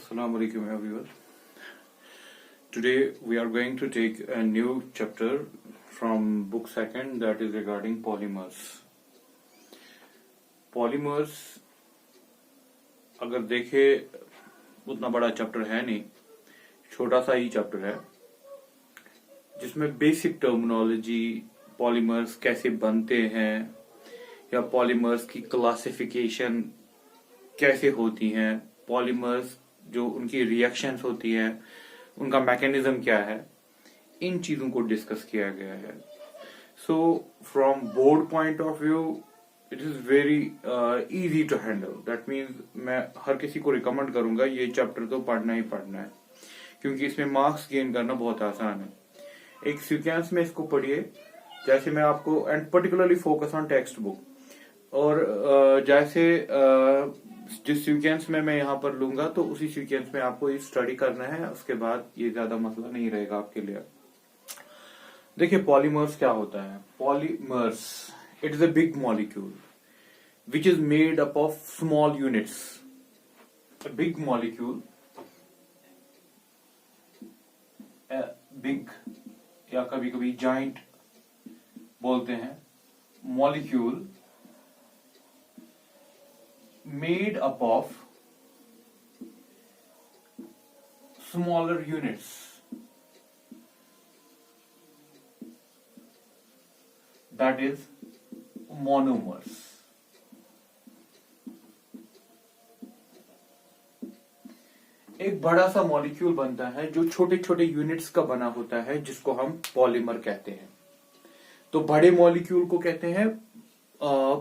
Assalamu alaikum everyone. Today we are going to take a new chapter from book second, that is regarding polymers. Polymers अगर देखे उतना बड़ा chapter है नहीं, छोटा सा ही चैप्टर है जिसमें बेसिक टर्मिनोलॉजी, पॉलीमर्स कैसे बनते हैं या पॉलीमर्स की क्लासिफिकेशन कैसे होती हैं, पॉलीमर्स जो उनकी रिएक्शंस होती है उनका मैकेनिज्म क्या है, इन चीजों को डिस्कस किया गया है. So from board point of view it is very easy to handle. That means मैं हर किसी को रिकमेंड करूंगा ये चैप्टर तो पढ़ना ही पढ़ना है, क्योंकि इसमें मार्क्स गेन करना बहुत आसान है. एक सीक्वेंस में इसको पढ़िए, जैसे मैं आपको and particularly focus on text book, और जैसे जिस सीक्वेंस में मैं यहाँ पर लूंगा तो उसी सीक्वेंस में आपको ये स्टडी करना है. उसके बाद ये ज्यादा मसला नहीं रहेगा आपके लिए. देखिए पॉलीमर्स क्या होता है. Polymers it is a big molecule which is made up of small units. A big molecule, big या कभी कभी जाइंट बोलते हैं, molecule made up of smaller units. That is monomers. एक बड़ा सा मॉलिक्यूल बनता है जो छोटे छोटे यूनिट्स का बना होता है, जिसको हम पॉलीमर कहते हैं. तो बड़े मॉलिक्यूल को कहते हैं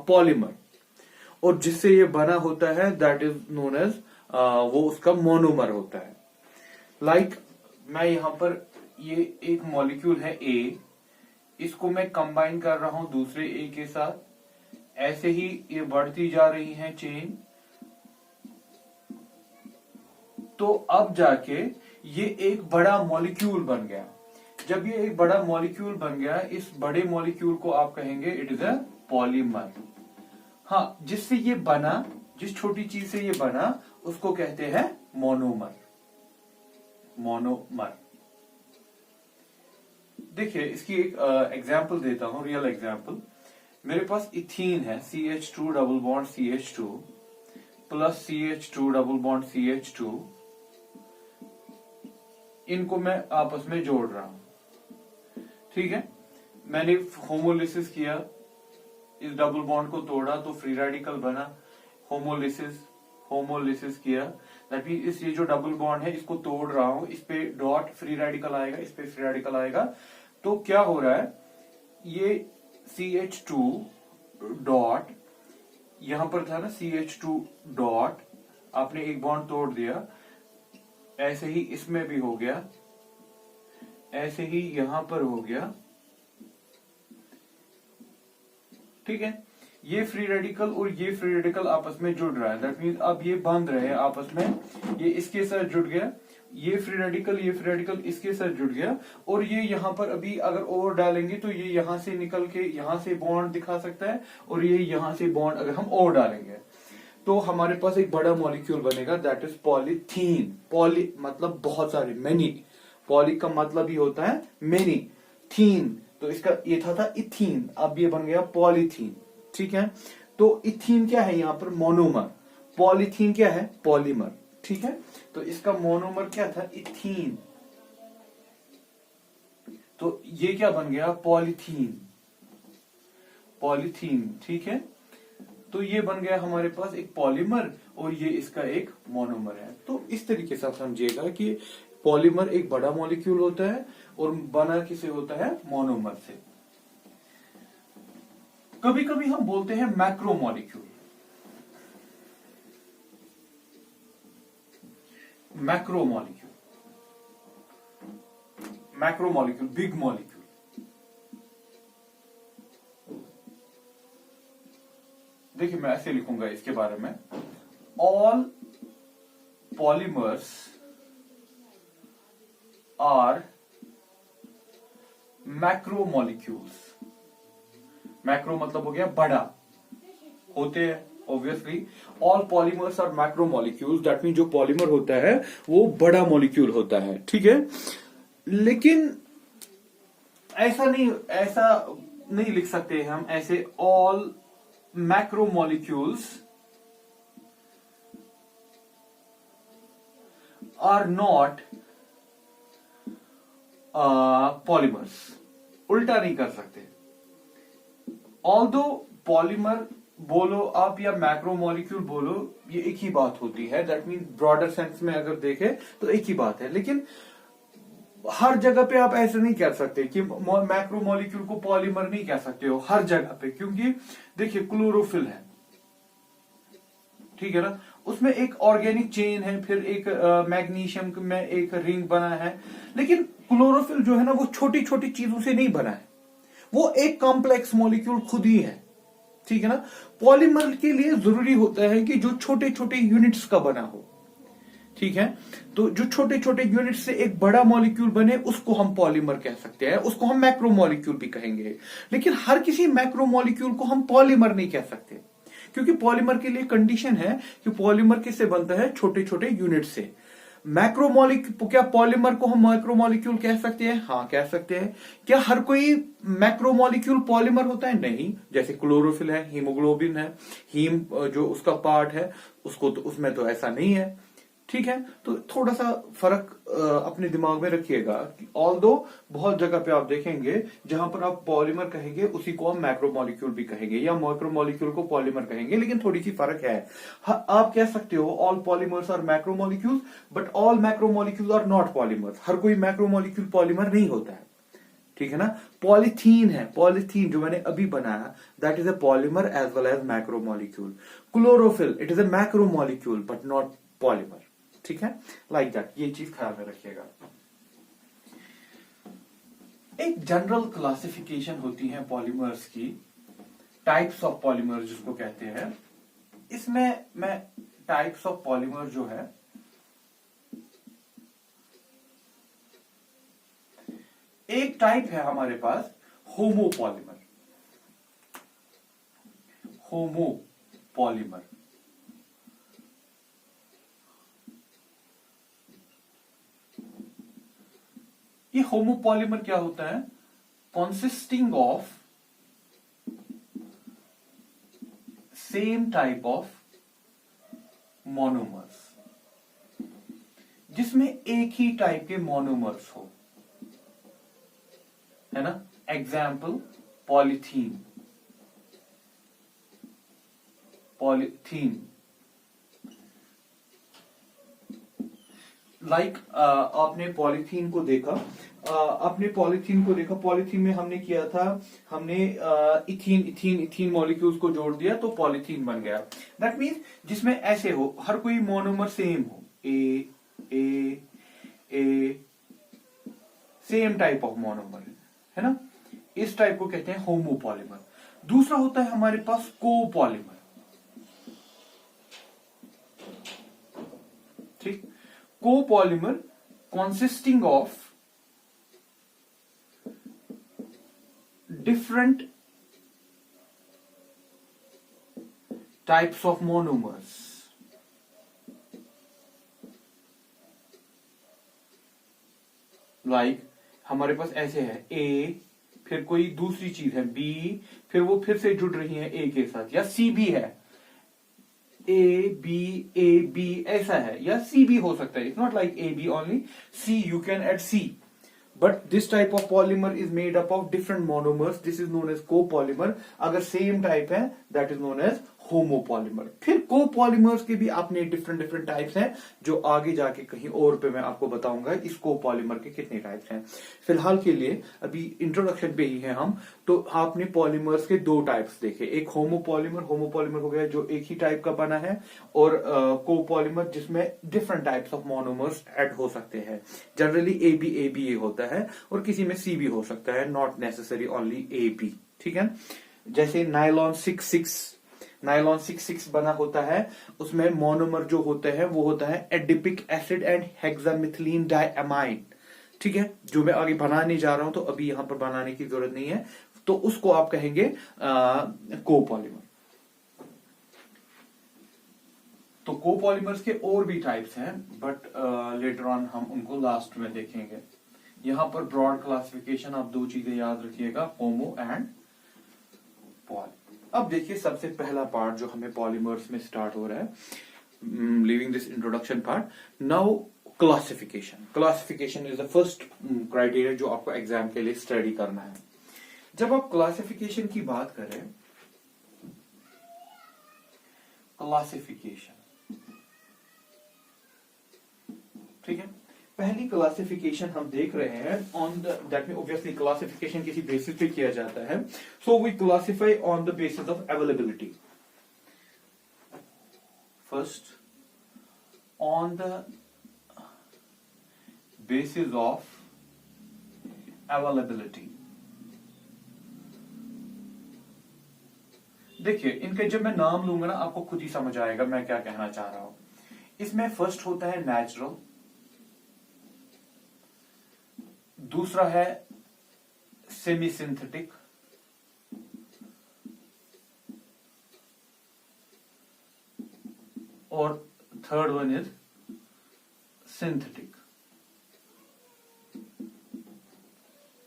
पॉलीमर, और जिससे ये बना होता है दैट इज नोन एज वो उसका मोनोमर होता है. लाइक मैं यहां पर ये एक मॉलिक्यूल है ए, इसको मैं कंबाइन कर रहा हूं दूसरे ए के साथ. ऐसे ही ये बढ़ती जा रही है चेन, तो अब जाके ये एक बड़ा मॉलिक्यूल बन गया. जब ये एक बड़ा मॉलिक्यूल बन गया, इस बड़े मॉलिक्यूल को आप कहेंगे इट इज अ पॉलीमर. हाँ, जिससे ये बना, जिस छोटी चीज से ये बना उसको कहते हैं मोनोमर. मोनोमर. देखिए इसकी एक एग्जांपल देता हूं, रियल एग्जांपल. मेरे पास इथीन है, CH2 double bond CH2 plus CH2 double bond CH2. इनको मैं आपस में जोड़ रहा हूं. ठीक है, मैंने होमोलिसिस किया, इस डबल बॉन्ड को तोड़ा तो फ्री रेडिकल बना. होमोलिसिस किया, दैट मीन इस ये जो डबल बॉन्ड है इसको तोड़ रहा हूं, इस पे डॉट फ्री रेडिकल आएगा, इस पे फ्री रेडिकल आएगा. तो क्या हो रहा है, ये CH2 डॉट यहां पर था ना, CH2 डॉट आपने एक बॉन्ड तोड़ दिया, ऐसे ही इसमें भी हो गया, ऐसे ही यहां पर हो गया. ठीक है, ये फ्री रेडिकल और ये फ्री रेडिकल आपस में जुड़ रहा है. दैट मीन्स अब ये बंध रहे हैं आपस में. ये इसके साथ जुड़ गया, ये फ्री रेडिकल इसके साथ जुड़ गया, और ये यहाँ पर अभी अगर और डालेंगे तो ये यहाँ से निकल के यहाँ से बॉन्ड दिखा सकता है, और ये यहाँ से बॉन्ड अगर हम और डालेंगे तो हमारे पास एक बड़ा मॉलिक्यूल बनेगा, दैट इज पॉलीथीन. पॉली मतलब बहुत सारे, मेनी. पॉली का मतलब ही होता है मेनी. थीन तो इसका ये था इथीन, अब ये बन गया पॉलीथीन. ठीक है, तो इथीन क्या है यहाँ पर, मोनोमर. पॉलीथीन क्या है, पॉलीमर. ठीक है, तो इसका मोनोमर क्या था, इथीन. तो ये क्या बन गया, पॉलीथीन. पॉलीथीन. ठीक है, तो ये बन गया हमारे पास एक पॉलीमर, और ये इसका एक मोनोमर है. तो इस तरीके से आप समझिएगा कि पॉलीमर एक बड़ा मॉलिक्यूल होता है और बना किसे होता है, मोनोमर से. कभी कभी हम बोलते हैं macromolecule. Macromolecule, macromolecule, big molecule. देखिए मैं ऐसे लिखूंगा इसके बारे में, all polymers are macro molecules. Macro मतलब हो गया बड़ा, होते हैं obviously all polymers are macro molecules, that mean जो पॉलीमर होता है वो बड़ा मॉलिक्यूल होता है, ठीक है। लेकिन ऐसा नहीं लिख सकते हम ऐसे all macro molecules are not polymers, उल्टा नहीं कर सकते। ऑल्दो पॉलीमर बोलो आप या मैक्रो मॉलिक्यूल बोलो, ये एक ही बात होती है, दैट मीन ब्रॉडर सेंस में अगर देखें तो एक ही बात है। लेकिन हर जगह पे आप ऐसे नहीं कह सकते कि मैक्रो मॉलिक्यूल को पॉलीमर नहीं कह सकते हो हर जगह पे, क्योंकि देखिए क्लोरोफिल है, ठीक है ना, उसमें एक ऑर्गेनिक चेन है, फिर एक मैग्नीशियम में एक रिंग बना है। लेकिन क्लोरोफिल जो है ना वो छोटी छोटी चीजों से नहीं बना है, वो एक कॉम्प्लेक्स मॉलिक्यूल खुद ही है, ठीक है ना। पॉलीमर के लिए जरूरी होता है कि जो छोटे छोटे यूनिट्स का बना हो, ठीक है। तो जो छोटे छोटे यूनिट से एक बड़ा मॉलिक्यूल बने उसको हम पॉलीमर कह सकते हैं, उसको हम मैक्रो मॉलिक्यूल भी कहेंगे। लेकिन हर किसी मैक्रो मॉलिक्यूल को हम पॉलीमर नहीं कह सकते, क्योंकि पॉलीमर के लिए कंडीशन है कि पॉलीमर किससे बनता है, छोटे छोटे यूनिट से। मैक्रो मॉलिक्यूल, क्या पॉलीमर को हम मैक्रो मॉलिक्यूल कह सकते हैं? हाँ कह सकते हैं। क्या हर कोई मैक्रो मॉलिक्यूल पॉलीमर होता है? नहीं। जैसे क्लोरोफिल है, हीमोग्लोबिन है, हीम जो उसका पार्ट है उसको तो उसमें तो ऐसा नहीं है, ठीक है। तो थोड़ा सा फर्क अपने दिमाग में रखिएगा। ऑल्दो बहुत जगह पे आप देखेंगे जहां पर आप पॉलीमर कहेंगे उसी को हम मैक्रो मॉलिक्यूल भी कहेंगे या माइक्रो मॉलिक्यूल को पॉलीमर कहेंगे, लेकिन थोड़ी सी फर्क है। आप कह सकते हो all polymers are macro molecules, but all macro molecules are not polymers. हर कोई मैक्रो मॉलिक्यूल पॉलीमर नहीं होता है, ठीक है ना। पॉलीथीन है, पॉलीथीन जो मैंने अभी बनाया, that is a polymer as well as macro molecule. Chlorophyll, it is a macro molecule but not polymer, ठीक है। लाइक दैट, ये चीज ख्याल में रखिएगा। एक जनरल क्लासिफिकेशन होती है पॉलीमर्स की, टाइप्स ऑफ पॉलीमर जिसको कहते हैं। इसमें मैं टाइप्स ऑफ पॉलीमर जो है, एक टाइप है हमारे पास होमोपॉलीमर। होमोपॉलीमर ये होमोपॉलीमर क्या होता है? Consisting of same type of monomers, जिसमें एक ही टाइप के मोनोमर्स हो, है ना। एग्जाम्पल पॉलीथीन, लाइक आपने पॉलीथीन को देखा, पॉलीथीन में हमने किया था, हमने इथीन मॉलिक्यूल्स को जोड़ दिया तो पॉलीथीन बन गया। दैट मीन्स जिसमें ऐसे हो, हर कोई मोनोमर सेम हो, ए सेम टाइप ऑफ मोनोमर, है ना। इस टाइप को कहते हैं होमोपॉलीमर। दूसरा होता है हमारे पास कोपॉलीमर, ठीक। Copolymer consisting of different types of monomers, like हमारे पास ऐसे है A, फिर कोई दूसरी चीज है B, फिर वो फिर से जुड़ रही है A के साथ, या C भी है, A B ऐसा है, या C भी हो सकता है। It's not like A B only, C you can add C, but this type of polymer is made up of different monomers. This is known as copolymer. अगर सेम टाइप है that is known as homopolymer. फिर copolymers के भी अपने different types हैं, जो आगे जाके कहीं और पे मैं आपको बताऊंगा इस कोपॉलीमर के कितने टाइप्स हैं। फिलहाल के लिए अभी इंट्रोडक्शन पे ही हैं हम। तो आपने पॉलीमर्स के दो टाइप्स देखे, एक होमोपॉलीमर हो गया जो एक ही टाइप का बना है, और कोपॉलीमर जिसमें different types of monomers add हो सकते हैं। जनरली ए बी होता है, और किसी में सी भी हो सकता है, not necessary only A B, ठीक है। जैसे नाइलॉन 6 बना होता है, उसमें मोनोमर जो होते हैं वो होता है एडिपिक एसिड एंड हेक्सामिथिलीन डाइअमाइन, ठीक है। जो मैं आगे बनाने जा रहा हूं, तो अभी यहां पर बनाने की जरूरत नहीं है, तो उसको आप कहेंगे कोपॉलीमर। तो कोपॉलीमर्स के और भी टाइप्स हैं, बट लेटर ऑन हम उनको लास्ट में देखेंगे। यहां पर ब्रॉड क्लासिफिकेशन, आप दो चीजें याद रखिएगा, होमो एंड पॉली। अब देखिए सबसे पहला पार्ट जो हमें पॉलीमर्स में स्टार्ट हो रहा है, leaving this introduction part, now classification. Classification is the first criteria जो आपको एग्जाम के लिए स्टडी करना है। जब आप क्लासिफिकेशन की बात करें, क्लासिफिकेशन, ठीक है, पहली क्लासिफिकेशन हम देख रहे हैं on the, that mean obviously classification किसी बेसिस पे किया जाता है, so we classify on the basis of availability. First, on the basis of availability. देखिए इनके जब मैं नाम लूंगा ना, आपको खुद ही समझ आएगा मैं क्या कहना चाह रहा हूं। इसमें फर्स्ट होता है नेचुरल, दूसरा है सेमी सिंथेटिक, और third one is synthetic.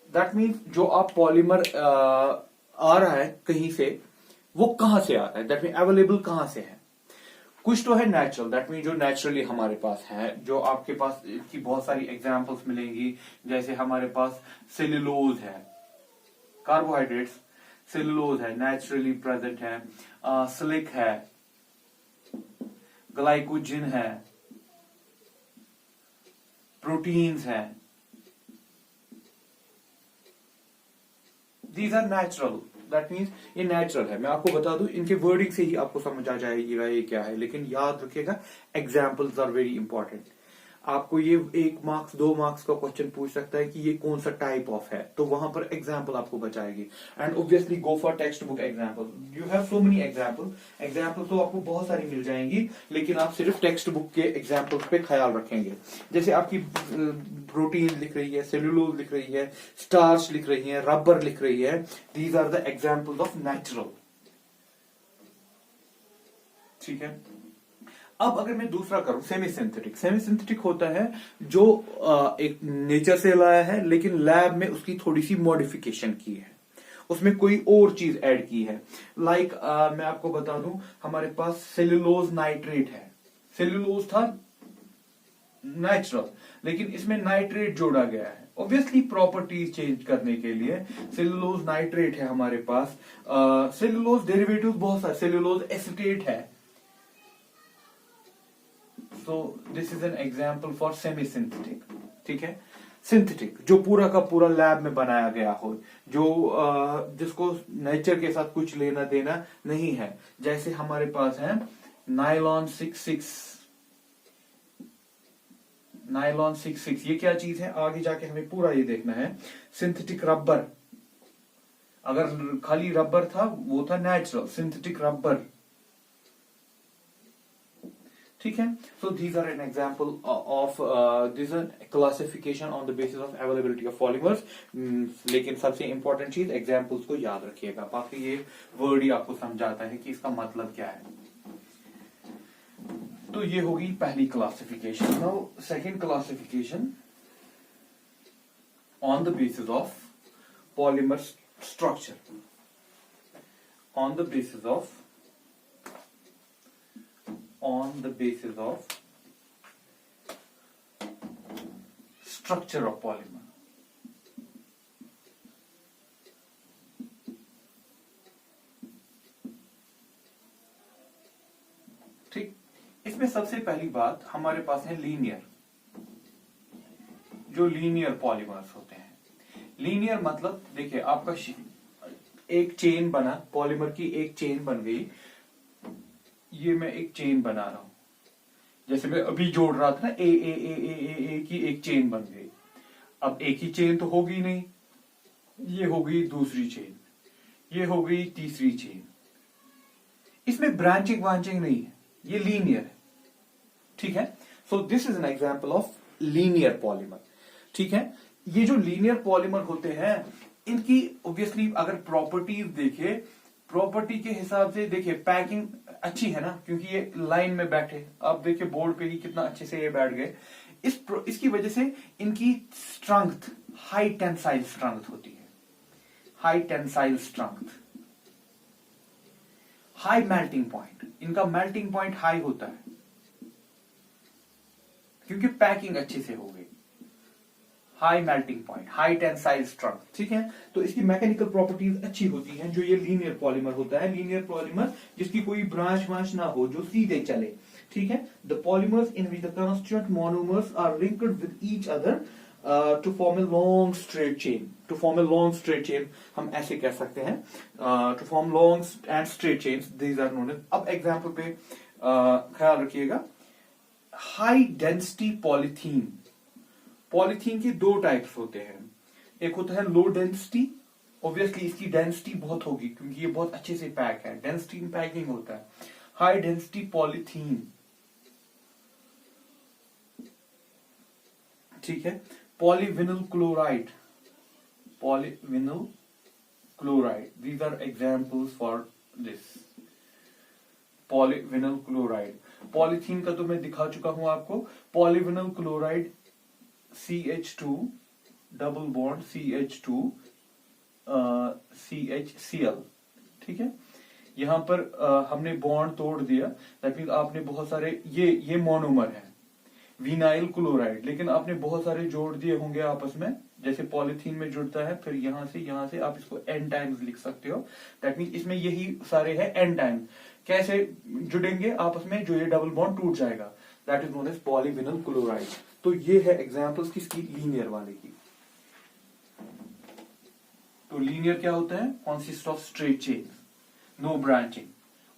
That means जो आप पॉलीमर आ रहा है कहीं से, वो कहां से आ रहा है, दैट मीन अवेलेबल कहां से है। कुछ तो है नेचुरल, दैट मीन जो नेचुरली हमारे पास है, जो आपके पास इसकी बहुत सारी एग्जांपल्स मिलेंगी, जैसे हमारे पास सेल्यूलोज है, कार्बोहाइड्रेट्स, सेल्यूलोज है, नेचुरली प्रेजेंट है, सिलिक है, ग्लाइकोजन है, प्रोटीन्स है, these are natural. That means ये नेचुरल है। मैं आपको बता दूं, इनके वर्डिंग से ही आपको समझ आ जाएगा ये क्या है, लेकिन याद रखिएगा एग्जाम्पल्स आर वेरी इंपॉर्टेंट। आपको ये 1 मार्क्स 2 मार्क्स का क्वेश्चन पूछ सकता है कि ये कौन सा टाइप ऑफ है, तो वहां पर एग्जाम्पल आपको बचाएगी। And obviously go for text book example, you have so many example तो आपको बहुत सारी मिल जाएंगी, लेकिन आप सिर्फ टेक्स्ट बुक के एग्जाम्पल्स पे ख्याल रखेंगे। जैसे आपकी प्रोटीन लिख रही है, सेल्यूलोज लिख रही है, स्टार्च लिख रही है, रबर लिख रही है, these are the examples of natural. ठीक है, अब अगर मैं दूसरा करूं सेमी सिंथेटिक, सेमी सिंथेटिक होता है जो एक नेचर से लाया है, लेकिन लैब में उसकी थोड़ी सी मॉडिफिकेशन की है, उसमें कोई और चीज ऐड की है। लाइक मैं आपको बता दूं, हमारे पास सेल्यूलोज नाइट्रेट है। सेल्यूलोज था नेचुरल, लेकिन इसमें नाइट्रेट जोड़ा गया है, ऑब्वियसली प्रॉपर्टीज चेंज करने के लिए। सेल्यूलोज नाइट्रेट है हमारे पास, सेल्यूलोज डेरिवेटिव्स बहुत सारे, सेल्यूलोज एसिटेट है। So this is an example for semi-synthetic, ठीक है। सिंथेटिक जो पूरा का पूरा लैब में बनाया गया हो, जो जिसको नेचर के साथ कुछ लेना देना नहीं है, जैसे हमारे पास है नायलॉन 66। नायलॉन 66 ये क्या चीज है, आगे जाके हमें पूरा ये देखना है। सिंथेटिक रबर, अगर खाली रबर था वो था नेचुरल, सिंथेटिक रबर, ठीक है। So these are an example of this classification on the basis of availability of polymers. लेकिन सबसे इंपॉर्टेंट चीज एग्जाम्पल्स को याद रखिएगा, बाकी ये वर्ड ही आपको समझाता है कि इसका मतलब क्या है। तो ये होगी पहली classification. Now second classification on the basis of polymer structure, on the basis of structure of polymer। ठीक, इसमें सबसे पहली बात हमारे पास है लीनियर, जो लीनियर पॉलीमर्स होते हैं। लीनियर मतलब देखिए आपका एक चेन बना, पॉलीमर की एक चेन बन गई, ये मैं एक चेन बना रहा हूं, जैसे मैं अभी जोड़ रहा था ना, ए की एक चेन बन गई। अब एक ही चेन तो होगी नहीं, ये हो गई दूसरी चेन, ये हो गई तीसरी चेन। इसमें ब्रांचिंग वांचिंग नहीं है, ये लीनियर है, ठीक है। So this is an example of linear polymer, ठीक है। ये जो लीनियर पॉलीमर होते हैं, इनकी ऑब्वियसली अगर प्रॉपर्टीज देखे, प्रॉपर्टी के हिसाब से देखिए पैकिंग अच्छी है ना, क्योंकि ये लाइन में बैठे। आप देखिए बोर्ड पे ही कितना अच्छे से ये बैठ गए। इसकी वजह से इनकी स्ट्रेंथ हाई टेंसाइल स्ट्रेंथ होती है, high tensile strength, high melting point. इनका मेल्टिंग पॉइंट हाई होता है क्योंकि पैकिंग अच्छे से हो गई। High melting point, high tensile strength, ठीक है। तो इसकी मैकेनिकल प्रॉपर्टीज अच्छी होती हैं। जो ये लीनियर पॉलीमर होता है, लीनियर पॉलीमर जिसकी कोई ब्रांच वांच ना हो, जो सीधे चले, ठीक है। The polymers in which the constituent monomers are linked with each other to form a long straight chain. To form a long straight chain हम ऐसे कह सकते हैं, to form long and straight chains, these are known as. अब example पे ख्याल रखिएगा। High density polythene, polythene के दो टाइप्स होते हैं। एक होता है लो डेंसिटी, ऑब्वियसली इसकी डेंसिटी बहुत होगी क्योंकि ये बहुत अच्छे से पैक है, डेंसिटी इन पैकिंग होता है। हाई डेंसिटी पॉलीथीन, ठीक है। Polyvinyl chloride, polyvinyl chloride, these are examples for this। Polyvinyl chloride, polythene का तो मैं दिखा चुका हूं आपको। Polyvinyl chloride CH2 double bond CH2 CHCl, ठीक है। यहां पर हमने बॉन्ड तोड़ दिया, दैट मीन आपने बहुत सारे, ये मोनोमर है विनाइल क्लोराइड, लेकिन आपने बहुत सारे जोड़ दिए होंगे आपस में, जैसे पॉलीथीन में जुड़ता है, फिर यहां से आप इसको एन टाइम्स लिख सकते हो। दैट मीन इसमें यही सारे हैं एन टाइम्स। कैसे जुड़ेंगे आपस में, जो ये डबल बॉन्ड टूट जाएगा, that is known as polyvinyl chloride. तो ये है एग्जांपल्स किसकी, लीनियर वाले की। तो लीनियर क्या होता है, consist of straight chain, no branching.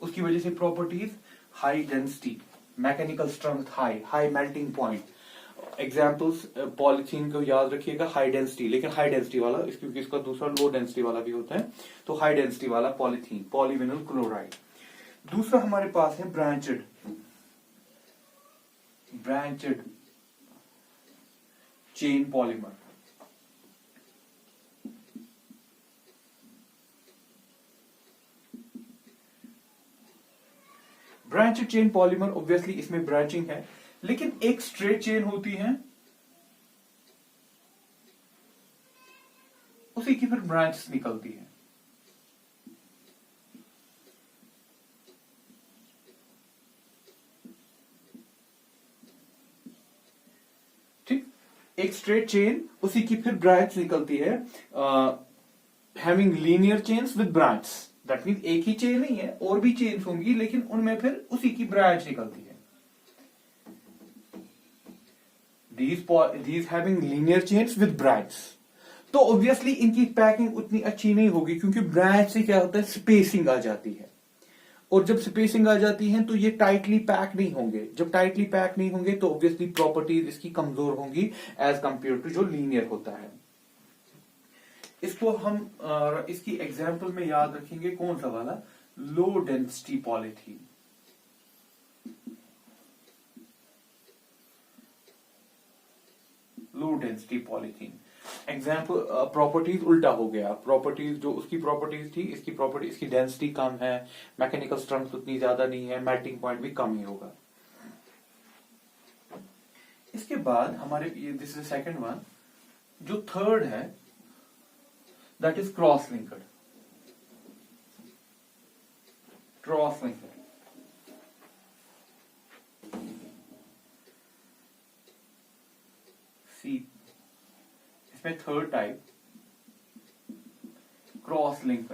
उसकी वजह से properties high density, mechanical strength high, high melting point. Examples polythene को याद रखिएगा, हाई डेंसिटी, लेकिन हाई डेंसिटी वाला, क्योंकि इसका दूसरा लो डेंसिटी वाला भी होता है। तो हाई डेंसिटी वाला पॉलीथीन, पॉलीविnyl क्लोराइड। दूसरा हमारे पास है branched, branched chain polymer. Branched chain polymer, obviously इसमें ब्रांचिंग है, लेकिन एक स्ट्रेट चेन होती है, उसी की फिर ब्रांच निकलती है। ठीक, एक स्ट्रेट चेन, उसी की फिर ब्रांच निकलती है। Having linear chains with branch, that mean एक ही चेन नहीं है, और भी चेन्स होंगी, लेकिन उनमें फिर उसी की ब्रांच निकलती है। these having linear chains with branch। तो ऑब्वियसली इनकी पैकिंग उतनी अच्छी नहीं होगी, क्योंकि ब्रांच से क्या होता है, स्पेसिंग आ जाती है, और जब स्पेसिंग आ जाती है तो ये टाइटली पैक नहीं होंगे। जब टाइटली पैक नहीं होंगे तो ऑब्वियसली प्रॉपर्टीज इसकी कमजोर होंगी एज कंपेयर टू जो लीनियर होता है। इसको हम इसकी एग्जाम्पल में याद रखेंगे, कौन सा वाला, low density polythene. Low density polythene example. Properties उल्टा हो गया, प्रॉपर्टीज जो उसकी प्रॉपर्टीज थी, इसकी प्रॉपर्टी, इसकी डेंसिटी कम है, मैकेनिकल स्ट्रेंथ उतनी ज्यादा नहीं है, मेल्टिंग पॉइंट भी कम ही होगा। इसके बाद हमारे, दिस इज सेकंड वन। जो थर्ड है that is cross linked, cross linked. See, इसमें third type cross linked.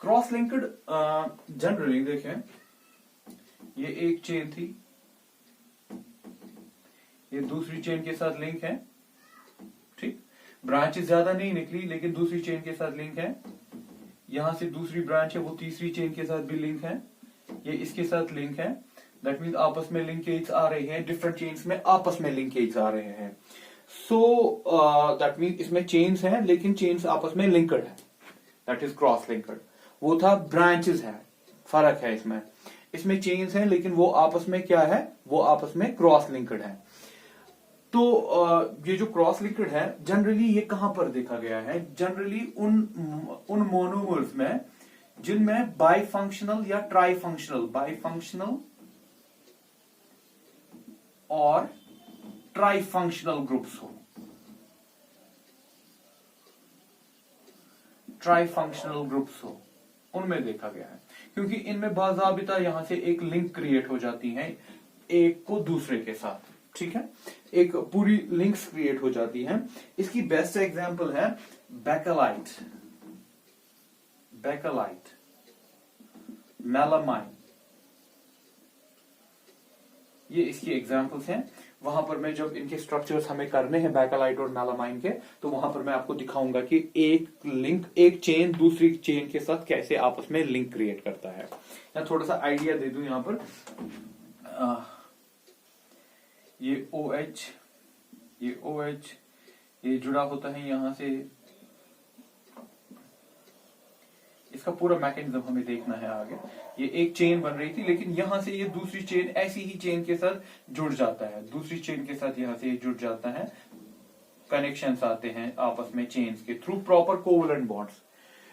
Cross linked generally देखें, ये एक चेन थी, ये दूसरी चेन के साथ लिंक है, ठीक, ब्रांचेस ज्यादा नहीं निकली, लेकिन दूसरी चेन के साथ लिंक है। यहां से दूसरी ब्रांच है, वो तीसरी चेन के साथ भी लिंक है, ये इसके साथ लिंक है। दैट मीन्स आपस में लिंकेज आ रहे हैं, डिफरेंट चेन्स में आपस में लिंकेज आ रहे हैं। सो दैट मीन्स इसमें चेन्स हैं, लेकिन चेन्स आपस में लिंक्ड है, दैट इज क्रॉस लिंक्ड। वो था ब्रांचेस है, फर्क है इसमें। इसमें चेन्स हैं, लेकिन वो आपस में क्या है, वो आपस में क्रॉस लिंक्ड है। तो ये जो क्रॉस लिंक्ड है जनरली ये कहां पर देखा गया है? जनरली उन मोनोमर्स में जिनमें बाइफंक्शनल या ट्राइफंक्शनल, बाइफंक्शनल और ट्राइफंक्शनल ग्रुप्स हो, ट्राइफंक्शनल ग्रुप्स हो, उनमें देखा गया है। क्योंकि इनमें बाज़ाबिता यहां से एक लिंक क्रिएट हो जाती है एक को दूसरे के साथ, ठीक है, एक पूरी लिंक्स क्रिएट हो जाती हैं। इसकी बेस्ट एग्जांपल है बेकेलाइट, बेकेलाइट, मेलामाइन, ये इसकी एग्जांपल्स हैं। वहां पर मैं जब इनके स्ट्रक्चर्स हमें करने हैं बेकेलाइट और मेलामाइन के, तो वहां पर मैं आपको दिखाऊंगा कि एक लिंक, एक चेन दूसरी चेन के साथ कैसे आपस में लिंक क्रिएट करता है। मैं थोड़ा सा आइडिया दे दूं यहां पर। ये OH, ये OH, ये जुड़ा होता है यहां से, इसका पूरा मैकेनिज्म हमें देखना है आगे। ये एक चेन बन रही थी, लेकिन यहां से ये दूसरी चेन ऐसी ही चेन के साथ जुड़ जाता है, दूसरी चेन के साथ यहां से ये जुड़ जाता है, कनेक्शंस आते हैं आपस में चेन्स के through proper covalent bonds.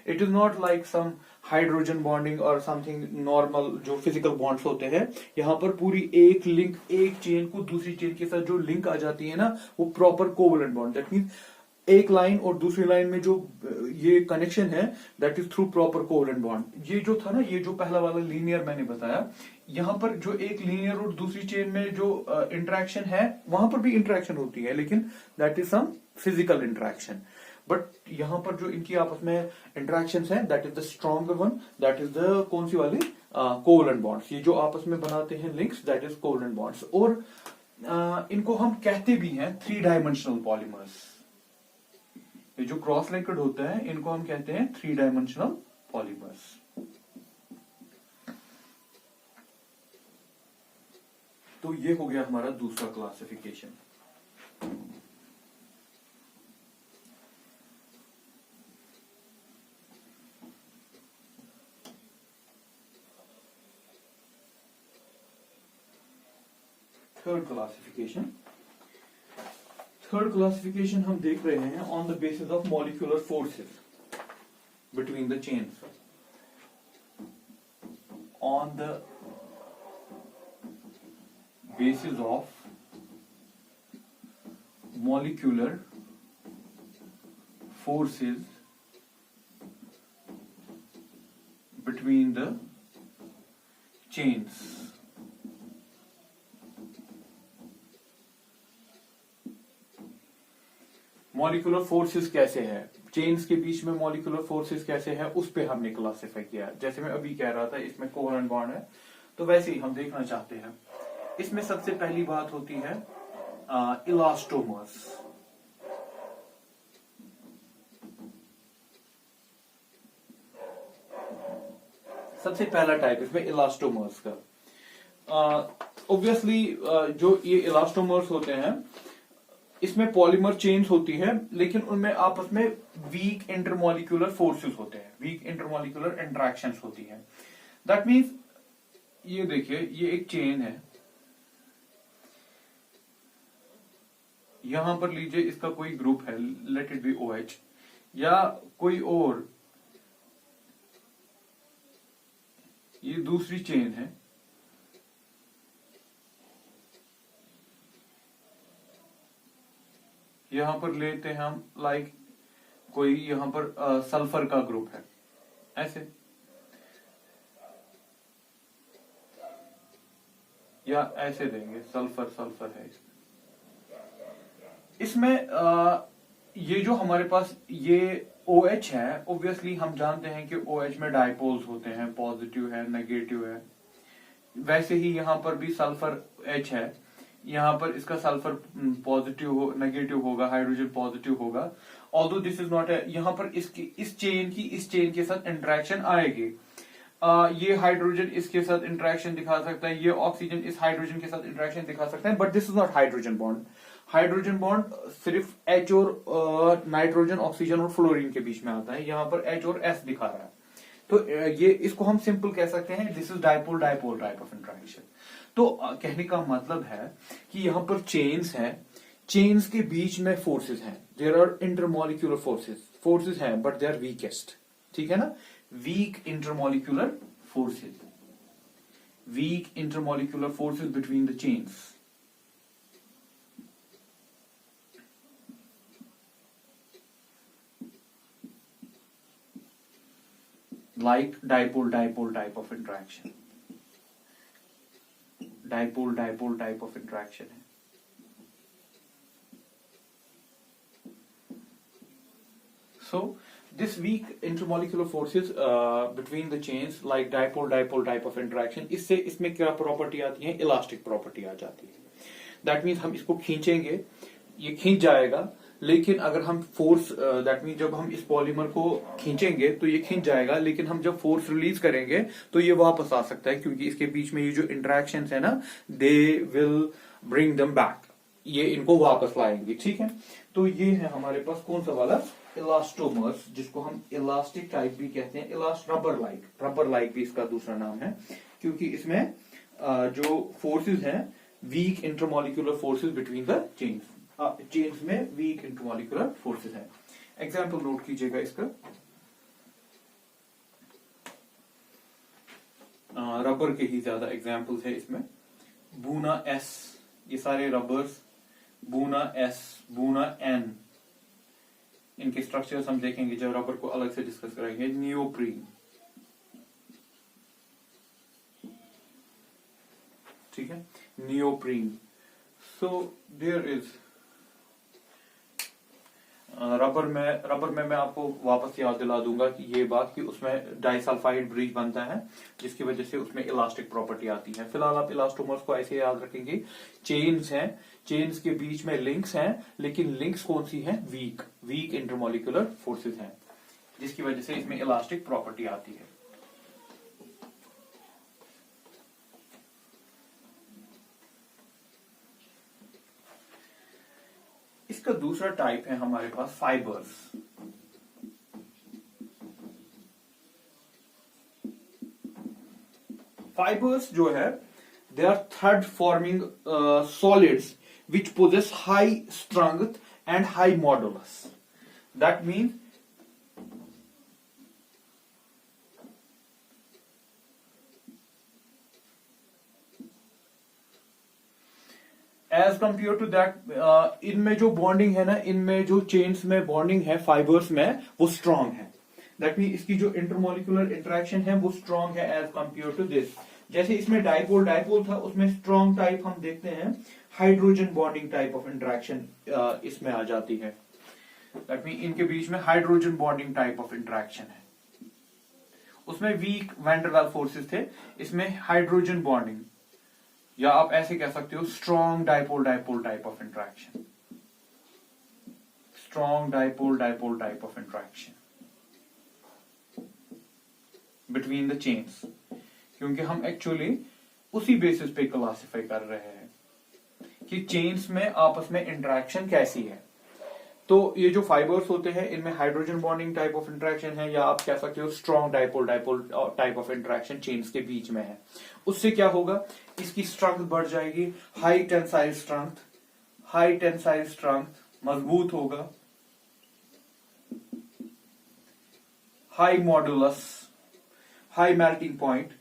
It is not like some hydrogen bonding और समथिंग नॉर्मल जो फिजिकल बॉन्ड्स होते हैं। यहाँ पर पूरी एक लिंक, एक चेन को दूसरी चेन के साथ जो लिंक आ जाती है ना, वो proper covalent bond. That means एक लाइन और दूसरी लाइन में जो ये कनेक्शन है that is through proper covalent bond. ये जो था ना, ये जो पहला वाला लीनियर मैंने बताया, यहां पर जो एक लीनियर और दूसरी चेन में जो इंटरेक्शन है, वहां पर भी इंटरेक्शन होती है, लेकिन that is some physical interaction. But यहां पर जो इनकी आपस में इंटरेक्शन है that is the stronger one, that is the कौन सी वाली, कोवलेंट बॉन्ड्स। ये जो आपस में बनाते हैं links, that is covalent bonds. और इनको हम कहते भी हैं 3 डायमेंशनल पॉलीमर्स। ये जो क्रॉस लिंक्ड होता है इनको हम कहते हैं 3 डायमेंशनल पॉलीमर्स। तो ये हो गया हमारा दूसरा classification. Third classification, third classification हम देख रहे हैं on the basis of molecular forces between the chains, on the basis of molecular forces between the chains. Molecular forces कैसे है, चेन्स के बीच में मॉलिक्यूलर फोर्सेस कैसे है, उस पे हमने क्लासिफाई किया। जैसे मैं अभी कह रहा था इसमें कोवलेंट बॉन्ड है, तो वैसे ही हम देखना चाहते हैं। इसमें सबसे पहली बात होती है इलास्टोमर्स। सबसे पहला टाइप इसमें इलास्टोमर्स का। ऑब्वियसली जो ये इलास्टोमर्स होते हैं इसमें पॉलीमर चेन्स होती है, लेकिन उनमें आपस में वीक इंटरमॉलिक्यूलर फोर्सेस होते हैं, वीक इंटरमॉलिक्यूलर इंटरेक्शंस होती है। दैट मीन्स ये देखिए, ये एक चेन है, यहां पर लीजिए इसका कोई ग्रुप है, लेट इट बी OH, या कोई और, ये दूसरी चेन है, यहां पर लेते हैं हम लाइक कोई यहां पर सल्फर का ग्रुप है, ऐसे, या ऐसे देंगे, सल्फर सल्फर है इसमें। ये जो हमारे पास ये OH है, ऑब्वियसली हम जानते हैं कि OH में डायपोल्स होते हैं, पॉजिटिव है, नेगेटिव है। वैसे ही यहां पर भी सल्फर H है, यहां पर इसका सल्फर पॉजिटिव हो, नेगेटिव होगा, हाइड्रोजन पॉजिटिव होगा। ऑल्दो दिस इज नॉट, यहां पर इसकी इस चेन के साथ इंटरेक्शन आएगी। ये हाइड्रोजन इसके साथ इंटरेक्शन दिखा सकता है, ये ऑक्सीजन इस हाइड्रोजन के साथ इंटरेक्शन दिखा सकता है, but this is not hydrogen bond. Hydrogen bond सिर्फ H और नाइट्रोजन, ऑक्सीजन और फ्लोरीन के बीच में आता है, यहां पर H और S दिखा रहा है। तो ये इसको हम सिंपल कह सकते हैं, this is dipole dipole type of interaction. तो कहने का मतलब है कि यहां पर चेन्स हैं, चेन्स के बीच में फोर्सेस हैं, देयर आर इंटरमोलिक्यूलर फोर्सेस हैं, बट दे आर वीकेस्ट, ठीक है ना, weak intermolecular forces, weak intermolecular forces between the chains. Like dipole-dipole type of interaction, dipole-dipole type of interaction है। So this weak intermolecular forces between the chains like dipole-dipole type of interaction, इससे इसमें क्या property आती है, elastic property आ जाती है। That means हम इसको खींचेंगे, ये खींच जाएगा, लेकिन अगर हम फोर्स, दैट मीन जब हम इस पॉलीमर को खींचेंगे तो ये खींच जाएगा, लेकिन हम जब फोर्स रिलीज करेंगे तो ये वापस आ सकता है, क्योंकि इसके बीच में ये जो इंटरेक्शन है ना, they will bring them back, ये इनको वापस लाएंगे, ठीक है। तो ये है हमारे पास कौन सा वाला, इलास्टोमर्स, जिसको हम इलास्टिक टाइप भी कहते हैं, रबर लाइक भी इसका दूसरा नाम है, क्योंकि इसमें जो फोर्सेस हैं, weak intermolecular forces between the chains में वीक इंटरमोलिक्यूलर फोर्सेस हैं। एग्जाम्पल नोट कीजिएगा इसका, रबर के ही ज्यादा एग्जाम्पल्स है इसमें। बूना एस, ये सारे rubbers, buna S, buna N, इनके स्ट्रक्चर्स हम देखेंगे जब रबर को अलग से डिस्कस करेंगे। नियोप्रीन, ठीक है, neoprene. So there is rubber में मैं आपको वापस याद दिला दूंगा कि ये बात कि उसमें डाइसल्फाइड ब्रिज बनता है, जिसकी वजह से उसमें इलास्टिक प्रॉपर्टी आती है। फिलहाल आप इलास्टोमर्स को ऐसे याद रखेंगे, चेन्स हैं, चेन्स के बीच में लिंक्स हैं, लेकिन लिंक्स कौन सी हैं, वीक इंटरमोलिक्यूलर फोर्सेस हैं, जिसकी वजह से इसमें इलास्टिक प्रॉपर्टी आती है। इसका दूसरा टाइप है हमारे पास फाइबर्स। फाइबर्स जो है, they are thread forming solids which possess high strength and high modulus. That means as compare to that, इनमें जो बॉन्डिंग है ना, इनमें जो चेन्स में बॉन्डिंग है फाइबर्स में, वो स्ट्रांग है। दैट मीन इसकी जो इंटरमोलिकुलर इंटरेक्शन है वो स्ट्रांग है एज कंपेयर टू दिस। जैसे इसमें डाइपोल था, उसमें स्ट्रांग टाइप हम देखते हैं, hydrogen bonding type of interaction इसमें आ जाती है। दैट मीन इनके बीच में hydrogen bonding type of interaction है। उसमें weak van der Waals forces थे, इसमें हाइड्रोजन बॉन्डिंग, या आप ऐसे कह सकते हो strong dipole type of interaction, strong dipole type of interaction between the chains, क्योंकि हम एक्चुअली उसी बेसिस पे क्लासिफाई कर रहे हैं कि चेन्स में आपस में इंटरेक्शन कैसी है। तो ये जो फाइबर्स होते हैं, इनमें hydrogen bonding type of interaction है, या आप कह सकते हो strong dipole type of interaction chains के बीच में है। उससे क्या होगा, इसकी स्ट्रेंथ बढ़ जाएगी, हाई टेंसाइल स्ट्रेंथ, मजबूत होगा, high modulus, high melting point,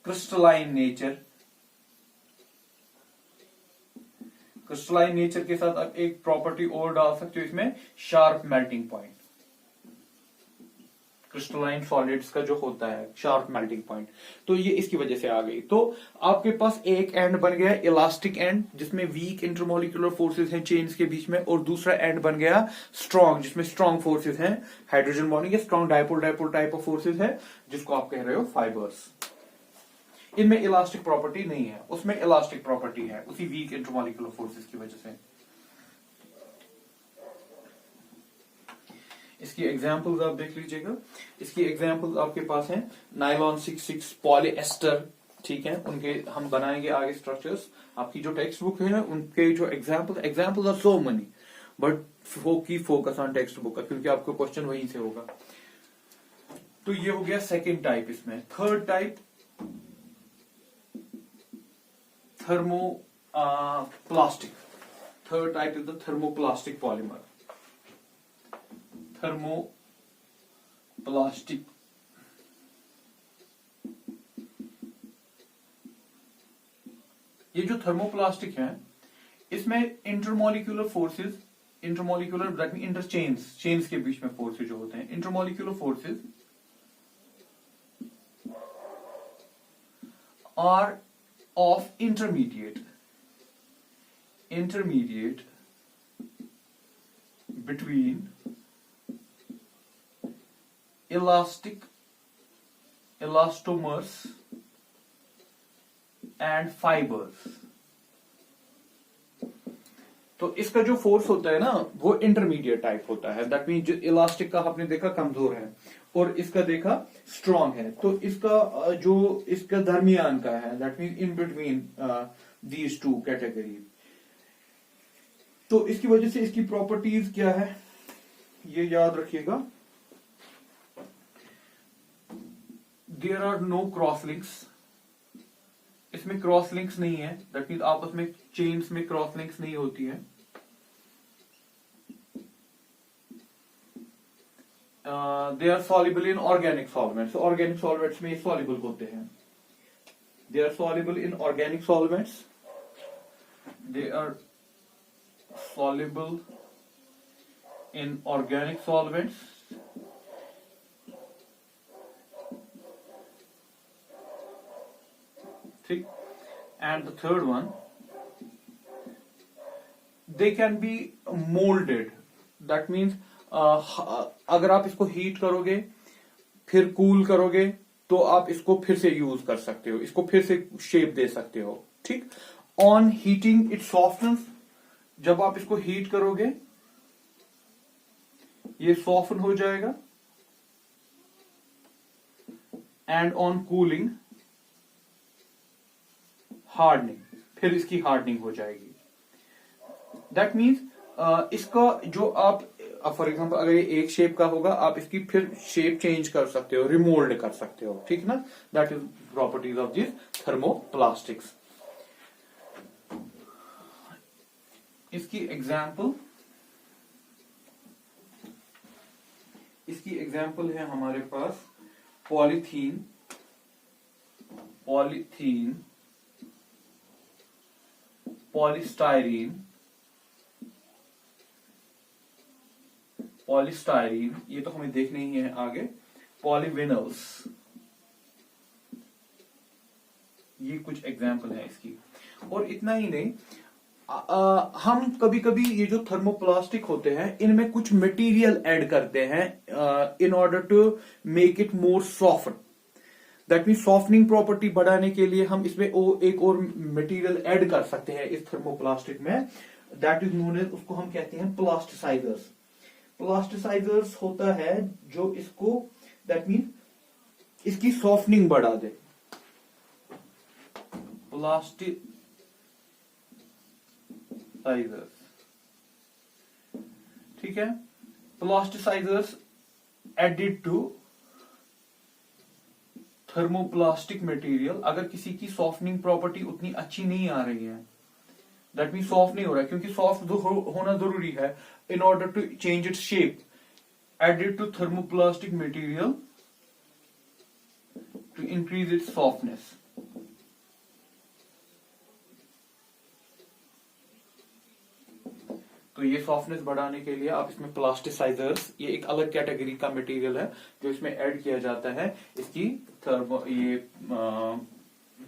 crystalline nature के साथ आप एक प्रॉपर्टी और डाल सकते हो इसमें, sharp melting point. Crystalline solids का जो होता है शार्प मेल्टिंग पॉइंट, तो ये इसकी वजह से आ गई। तो आपके पास एक एंड बन गया इलास्टिक एंड, जिसमें वीक इंटरमोलिकुलर फोर्सेस हैं चेन्स के बीच में, और दूसरा एंड बन गया स्ट्रॉन्ग, जिसमें स्ट्रॉन्ग फोर्सेस हैं, हाइड्रोजन बॉन्डिंग है, strong dipole type of forces है, जिसको आप कह रहे हो फाइबर्स। इनमें इलास्टिक प्रॉपर्टी नहीं है, उसमें इलास्टिक प्रॉपर्टी है, उसी वीक इंटरमोलिकुलर फोर्सेस की वजह से। इसकी एग्जांपल्स आप देख लीजिएगा। इसकी एग्जांपल्स आपके पास हैं नायलॉन 66 पॉलीएस्टर, ठीक है, उनके हम बनाएंगे आगे स्ट्रक्चर्स। आपकी जो टेक्स्ट बुक है उनके जो examples are so many, but focus on text book, क्योंकि आपको क्वेश्चन वहीं से होगा। तो ये हो गया सेकेंड टाइप। इसमें third type thermoplastic. Third type is the thermoplastic polymer. Thermoplastic. ये जो थर्मोप्लास्टिक है इसमें intermolecular forces, intermolecular that mean interchange के बीच में फोर्सेस जो होते हैं, intermolecular forces are of intermediate between elastomers and fibers. तो इसका जो फोर्स होता है ना वो इंटरमीडिएट टाइप होता है, दैट मीन जो इलास्टिक का आपने देखा कमजोर है और इसका देखा स्ट्रांग है, तो इसका जो इसका दरमियान का है, that mean in between these two category. तो इसकी वजह से इसकी प्रॉपर्टीज क्या है ये याद रखिएगा। There are no cross links, इसमें क्रॉस लिंक्स नहीं है, दैट मीन आपस में चेन्स में क्रॉस लिंक्स नहीं होती है। They are soluble in organic solvents, organic solvents में सॉल्युबल होते हैं। They are soluble in organic solvents, they are soluble in organic solvents, ठीक। and the third one, they can be molded, that means अगर आप इसको heat करोगे फिर cool करोगे तो आप इसको फिर से यूज कर सकते हो, इसको फिर से शेप दे सकते हो, ठीक। ऑन हीटिंग इट सॉफ्टन्स, जब आप इसको हीट करोगे ये सॉफ्टन हो जाएगा, एंड ऑन कूलिंग हार्डनिंग, फिर इसकी हार्डनिंग हो जाएगी। दैट मीन्स इसका जो आप फॉर एग्जांपल अगर ये एक शेप का होगा आप इसकी फिर शेप चेंज कर सकते हो, रिमोल्ड कर सकते हो, ठीक ना। That is properties of this thermoplastics. इसकी एग्जाम्पल है हमारे पास पॉलीथीन, पॉलीस्टाइरीन, ये तो हमें देखने ही है आगे, पॉलीविनल्स, ये कुछ एग्जाम्पल है इसकी। और इतना ही नहीं, हम कभी कभी ये जो थर्मोप्लास्टिक होते हैं इनमें कुछ मटेरियल ऐड करते हैं in order to make it more soft, that mean softening property बढ़ाने के लिए हम इसमें एक और मटेरियल ऐड कर सकते हैं इस थर्मोप्लास्टिक में, दैट इज नोन एज, उसको हम कहते हैं प्लास्टिसाइजर्स। प्लास्टिसाइजर्स होता है जो इसको दैट मीन इसकी सॉफ्टनिंग बढ़ा दे, ठीक है। Plasticizers added to thermoplastic material, अगर किसी की सॉफ्टनिंग प्रॉपर्टी उतनी अच्छी नहीं आ रही है, दैट मीन सॉफ्ट नहीं हो रहा है, क्योंकि सॉफ्ट होना जरूरी है in order to change its shape, added to thermoplastic material to increase its softness. तो ये सॉफ्टनेस बढ़ाने के लिए आप इसमें प्लास्टिसाइजर्स, ये एक अलग कैटेगरी का मटेरियल है जो इसमें ऐड किया जाता है इसकी ये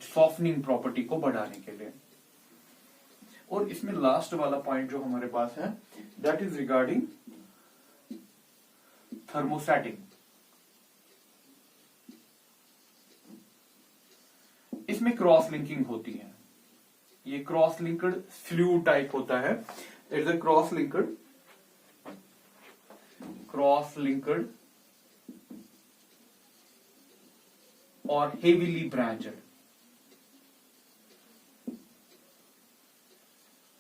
सॉफ्टनिंग प्रॉपर्टी को बढ़ाने के लिए। और इसमें लास्ट वाला पॉइंट जो हमारे पास है दैट इज रिगार्डिंग थर्मोस्टैटिंग। इसमें क्रॉस लिंकिंग होती है, ये क्रॉस लिंक्ड फ्लूइड टाइप होता है, इट्स अ क्रॉस लिंक्ड और हेवीली ब्रांचड।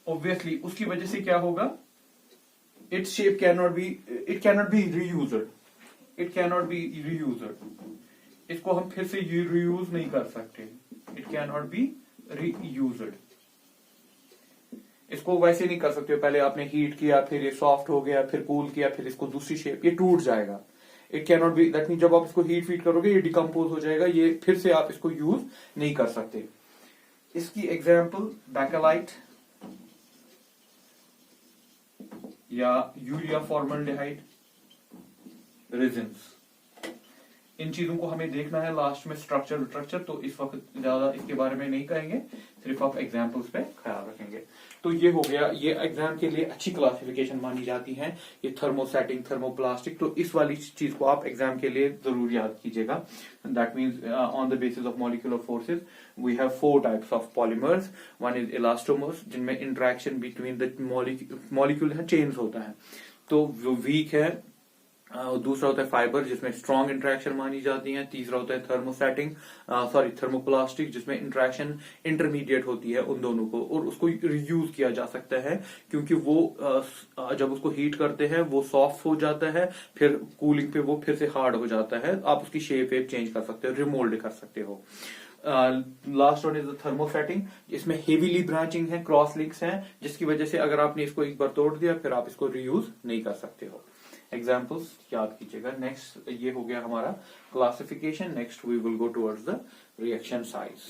ऑब्वियसली उसकी वजह से क्या होगा, its shape cannot be reused, इसको हम फिर से रीयूज नहीं कर सकते, इट कैनॉट बी रीयूज्ड। इसको वैसे नहीं कर सकते हो, पहले आपने हीट किया, फिर ये सॉफ्ट हो गया, फिर कूल किया, फिर इसको दूसरी शेप, ये टूट जाएगा। It can not be, that mean जब आप इसको हीट फीट करोगे ये डिकम्पोज हो जाएगा, ये फिर से आप इसको यूज नहीं कर सकते। इसकी एग्जाम्पल बैकेलाइट या यूरिया फॉर्मल्डिहाइड, रेजिन्स, इन चीजों को हमें देखना है लास्ट में स्ट्रक्चर, तो इस वक्त ज्यादा इसके बारे में नहीं कहेंगे, सिर्फ आप एग्जाम्पल्स पे ख्याल रखेंगे। तो ये हो गया, ये एग्जाम के लिए अच्छी क्लासिफिकेशन मानी जाती है, ये थर्मोसेटिंग, थर्मोप्लास्टिक, तो इस वाली चीज को आप एग्जाम के लिए जरूर याद कीजिएगा। That means on the basis of molecular forces we have 4 types of polymers. One is elastomers, जिनमें interaction between the molecule change होता है, तो वो वीक है। दूसरा होता है फाइबर, जिसमें स्ट्रॉन्ग इंटरेक्शन मानी जाती है। तीसरा होता है थर्मोप्लास्टिक, जिसमें इंटरेक्शन इंटरमीडिएट होती है उन दोनों को, और उसको रीयूज किया जा सकता है, क्योंकि वो जब उसको हीट करते हैं वो सॉफ्ट हो जाता है, फिर कूलिंग पे वो फिर से हार्ड हो जाता है, आप उसकी शेप वेप चेंज कर सकते हो, रिमोल्ड कर सकते हो। Last one is the thermosetting, इसमें हेवीली ब्रांचिंग है, क्रॉस लिंक्स हैं, जिसकी वजह से अगर आपने इसको एक बार तोड़ दिया फिर आप इसको रीयूज नहीं कर सकते हो। एग्जाम्पल्स याद कीजिएगा। नेक्स्ट ये हो गया हमारा classification. Next we will go towards the reaction size.